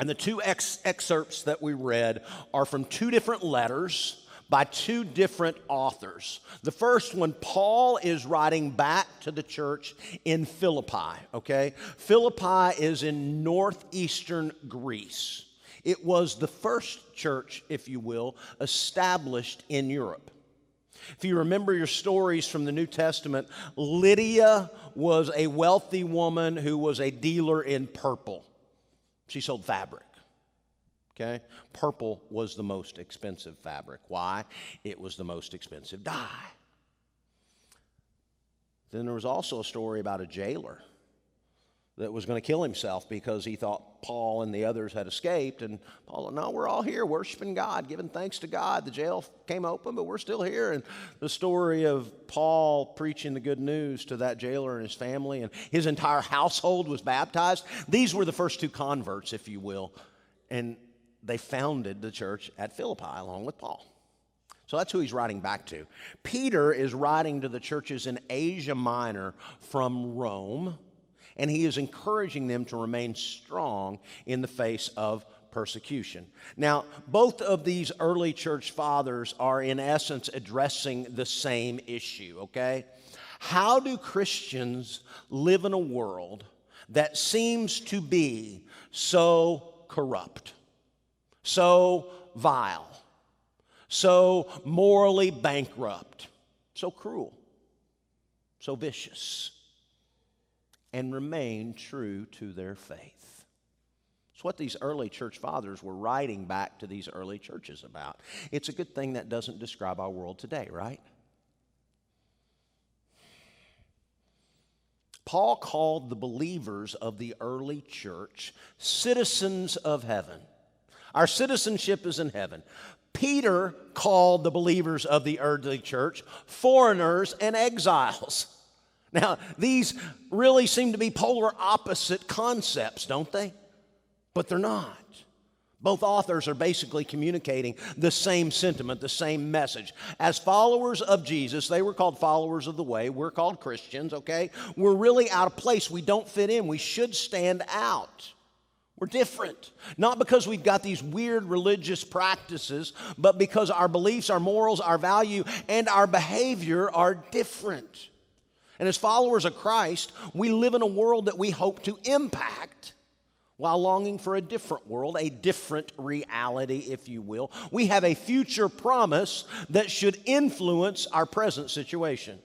And the two excerpts that we read are from two different letters by two different authors. The first one, Paul is writing back to the church in Philippi, okay? Philippi is in northeastern Greece. It was the first church, if you will, established in Europe. If you remember your stories from the New Testament, Lydia was a wealthy woman who was a dealer in purple. She sold fabric, okay? Purple was the most expensive fabric. Why? It was the most expensive dye. Then there was also a story about a jailer that was going to kill himself because he thought Paul and the others had escaped. And Paul said, no, we're all here worshiping God, giving thanks to God. The jail came open, but we're still here. And the story of Paul preaching the good news to that jailer and his family, and his entire household was baptized. These were the first two converts, if you will. And they founded the church at Philippi along with Paul. So that's who he's writing back to. Peter is writing to the churches in Asia Minor from Rome, and he is encouraging them to remain strong in the face of persecution. Now, both of these early church fathers are in essence addressing the same issue, okay? How do Christians live in a world that seems to be so corrupt, so vile, so morally bankrupt, so cruel, so vicious, and remain true to their faith? It's what these early church fathers were writing back to these early churches about. It's a good thing that doesn't describe our world today, right? Paul called the believers of the early church citizens of heaven. Our citizenship is in heaven. Peter called the believers of the early church foreigners and exiles. Now, these really seem to be polar opposite concepts, don't they? But they're not. Both authors are basically communicating the same sentiment, the same message. As followers of Jesus, they were called followers of the way. We're called Christians, okay? We're really out of place. We don't fit in. We should stand out. We're different. Not because we've got these weird religious practices, but because our beliefs, our morals, our value, and our behavior are different. And as followers of Christ, we live in a world that we hope to impact while longing for a different world, a different reality, if you will. We have a future promise that should influence our present situation.